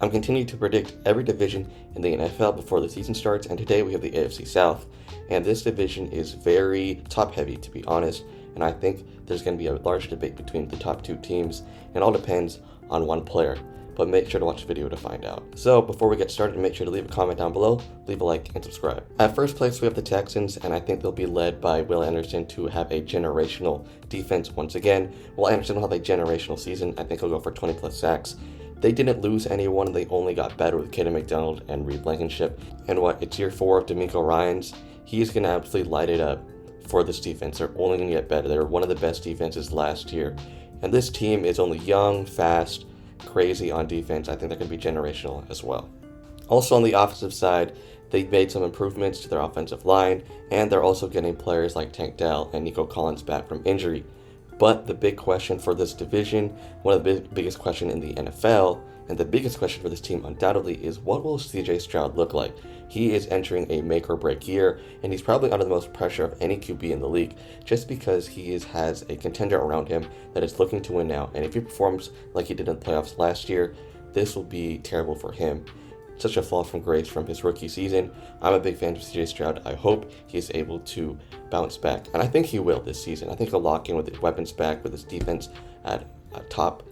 I'm continuing to predict every division in the NFL before the season starts, and today we have the AFC South. And this division is very top heavy, to be honest, and I think there's going to be a large debate between the top two teams. It all depends on one player, but make sure to watch the video to find out. So before we get started, make sure to leave a comment down below, leave a like, and subscribe. At first place, we have the Texans, and I think they'll be led by Will Anderson to have a generational defense once again. Will Anderson will have a generational season. I think he'll go for 20 plus sacks. They didn't lose anyone, they only got better with Kaden McDonald and Reed Blankenship. And it's year 4 of D'Amico Ryans. He's going to absolutely light it up for this defense. They're only going to get better. They were one of the best defenses last year. And this team is only young, fast, crazy on defense. I think they're going to be generational as well. Also on the offensive side, they made some improvements to their offensive line, and they're also getting players like Tank Dell and Nico Collins back from injury. But the big question for this division, one of the biggest question in the NFL, and the biggest question for this team undoubtedly is, what will CJ Stroud look like? He is entering a make or break year, and he's probably under the most pressure of any QB in the league, just because he has a contender around him that is looking to win now. And if he performs like he did in the playoffs last year, this will be terrible for him. Such a fall from grace from his rookie season. I'm a big fan of CJ Stroud. I hope he is able to bounce back, and I think he will this season. I think he'll lock in with his weapons back, with his defense at a top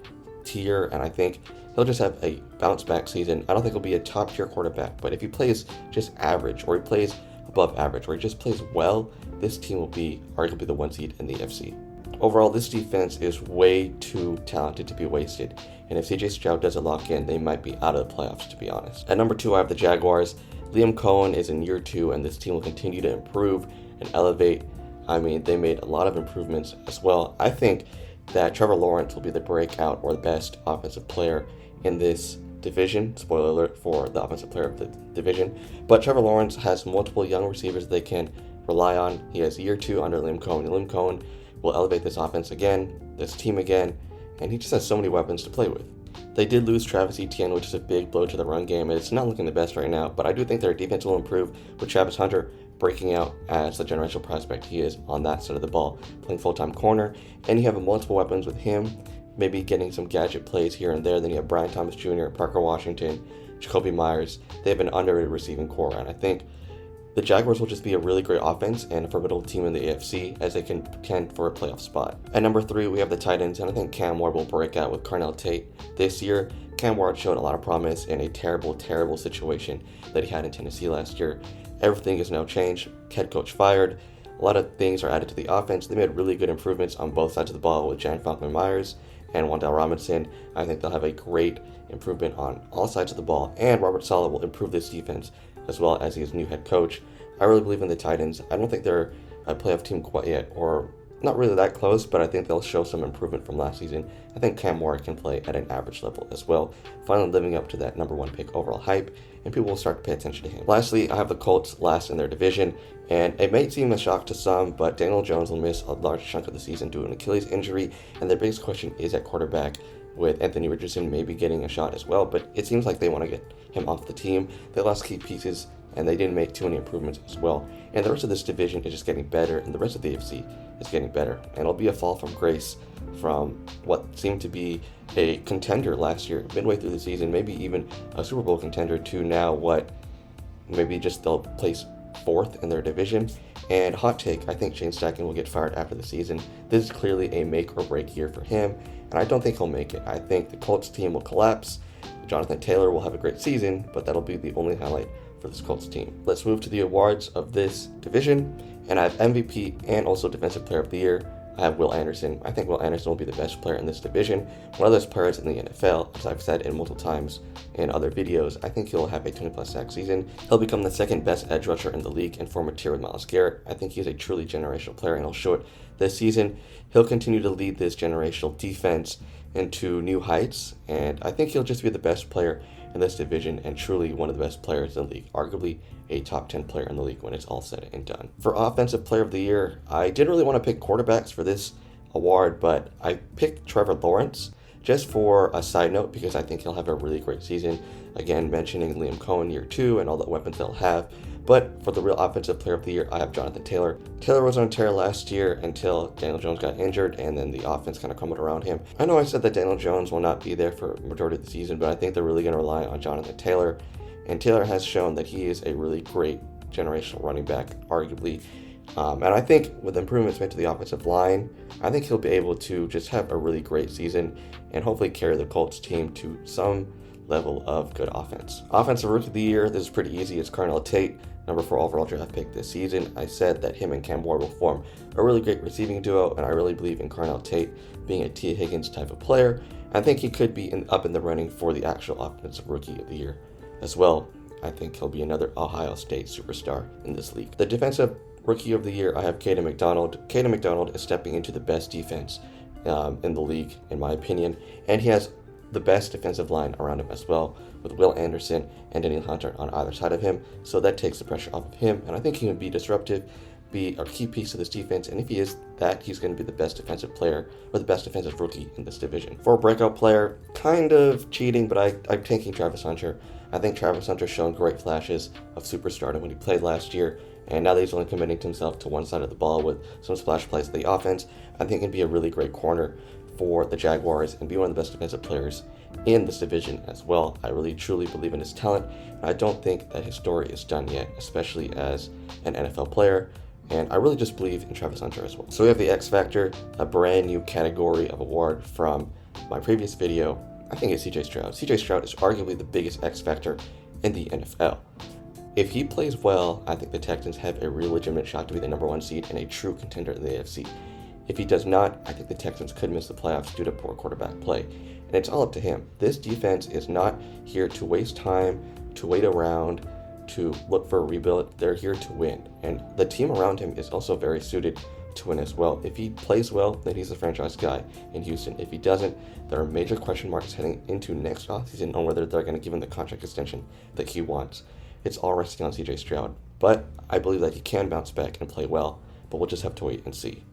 tier, and I think he'll just have a bounce back season. I don't think he'll be a top tier quarterback, but if he plays just average, or he plays above average, or he just plays well, this team will be arguably the 1 seed in the AFC. Overall, this defense is way too talented to be wasted, and if CJ Stroud doesn't lock in, they might be out of the playoffs, to be honest. At number 2, I have the Jaguars. Liam Cohen is in year 2, and this team will continue to improve and elevate. I mean, they made a lot of improvements as well. I think that Trevor Lawrence will be the breakout or the best offensive player in this division. Spoiler alert for the offensive player of the division. But Trevor Lawrence has multiple young receivers they can rely on. He has year 2 under Liam Cohen. And Liam Cohen will elevate this offense again, this team again, and he just has so many weapons to play with. They did lose Travis Etienne, which is a big blow to the run game, and it's not looking the best right now, but I do think their defense will improve with Travis Hunter breaking out as the generational prospect he is on that side of the ball, playing full-time corner, and you have multiple weapons with him, maybe getting some gadget plays here and there. Then you have Brian Thomas Jr., Parker Washington, Jacoby Myers. They have an underrated receiving core, and I think the Jaguars will just be a really great offense and a formidable team in the AFC as they can contend for a playoff spot. At number 3, we have the Titans, and I think Cam Ward will break out with Carnell Tate. This year, Cam Ward showed a lot of promise in a terrible, terrible situation that he had in Tennessee last year. Everything is now changed. Head coach fired. A lot of things are added to the offense. They made really good improvements on both sides of the ball with Jan Falkman Myers and Wan'Dale Robinson. I think they'll have a great improvement on all sides of the ball, and Robert Saleh will improve this defense as well as his new head coach. I really believe in the Titans. I don't think they're a playoff team quite yet, or not really that close, but I think they'll show some improvement from last season. I think Cam Ward can play at an average level as well, finally living up to that number 1 pick overall hype, and people will start to pay attention to him. Lastly, I have the Colts last in their division, and it may seem a shock to some, but Daniel Jones will miss a large chunk of the season due to an Achilles injury, and their biggest question is at quarterback, with Anthony Richardson maybe getting a shot as well, but it seems like they want to get him off the team. They lost key pieces, and they didn't make too many improvements as well. And the rest of this division is just getting better, and the rest of the AFC is getting better. And it'll be a fall from grace from what seemed to be a contender last year, midway through the season, maybe even a Super Bowl contender, to now what maybe just they'll place 4th in their division. And hot take, I think Shane Steichen will get fired after the season. This is clearly a make or break year for him, and I don't think he'll make it. I think the Colts team will collapse. Jonathan Taylor will have a great season, but that'll be the only highlight for this Colts team. Let's move to the awards of this division, and I have MVP and also Defensive Player of the Year. I have Will Anderson. I think Will Anderson will be the best player in this division, one of those players in the NFL, as I've said in multiple times in other videos. I think he'll have a 20-plus sack season. He'll become the 2nd best edge rusher in the league and form a tier with Myles Garrett. I think he's a truly generational player, and he'll show it this season. He'll continue to lead this generational defense into new heights, and I think he'll just be the best player in this division and truly one of the best players in the league, arguably a top 10 player in the league when it's all said and done. For Offensive Player of the Year, I didn't really want to pick quarterbacks for this award, but I picked Trevor Lawrence just for a side note because I think he'll have a really great season. Again, mentioning Liam Cohen year 2 and all the weapons they'll have, But for the real offensive player of the year, I have Jonathan Taylor. Taylor was on a tear last year until Daniel Jones got injured, and then the offense kind of crumbled around him. I know I said that Daniel Jones will not be there for the majority of the season, but I think they're really going to rely on Jonathan Taylor. And Taylor has shown that he is a really great generational running back, arguably. And I think with improvements made to the offensive line, I think he'll be able to just have a really great season and hopefully carry the Colts team to some level of good offense. Offensive Rookie of the Year, this is pretty easy. It's Carnell Tate, number 4 overall draft pick this season. I said that him and Cam Ward will form a really great receiving duo, and I really believe in Carnell Tate being a T. Higgins type of player. I think he could be up in the running for the actual Offensive Rookie of the Year as well. I think he'll be another Ohio State superstar in this league. The Defensive Rookie of the Year, I have Caden McDonald. Caden McDonald is stepping into the best defense in the league, in my opinion, and he has the best defensive line around him as well, with Will Anderson and Daniel Hunter on either side of him, so that takes the pressure off of him, and I think he can be disruptive, be a key piece of this defense, and if he is that, he's going to be the best defensive player, or the best defensive rookie in this division. For a breakout player, kind of cheating, but I'm taking Travis Hunter. I think Travis Hunter's shown great flashes of superstardom when he played last year, and now that he's only committing to himself to one side of the ball with some splash plays of the offense, I think he can be a really great corner for the Jaguars and be one of the best defensive players in this division as well. I really truly believe in his talent, and I don't think that his story is done yet, especially as an NFL player, and I really just believe in Travis Hunter as well. So we have the X Factor, a brand new category of award from my previous video. I think it's CJ Stroud. CJ Stroud is arguably the biggest X Factor in the NFL. If he plays well, I think the Texans have a real legitimate shot to be the number 1 seed and a true contender in the AFC. If he does not, I think the Texans could miss the playoffs due to poor quarterback play. And it's all up to him. This defense is not here to waste time, to wait around, to look for a rebuild. They're here to win. And the team around him is also very suited to win as well. If he plays well, then he's a franchise guy in Houston. If he doesn't, there are major question marks heading into next offseason on whether they're going to give him the contract extension that he wants. It's all resting on CJ Stroud. But I believe that he can bounce back and play well, but we'll just have to wait and see.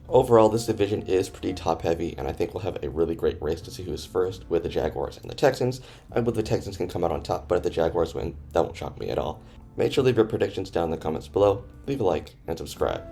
Overall, this division is pretty top-heavy, and I think we'll have a really great race to see who is first with the Jaguars and the Texans. I believe the Texans can come out on top, but if the Jaguars win, that won't shock me at all. Make sure to leave your predictions down in the comments below, leave a like, and subscribe.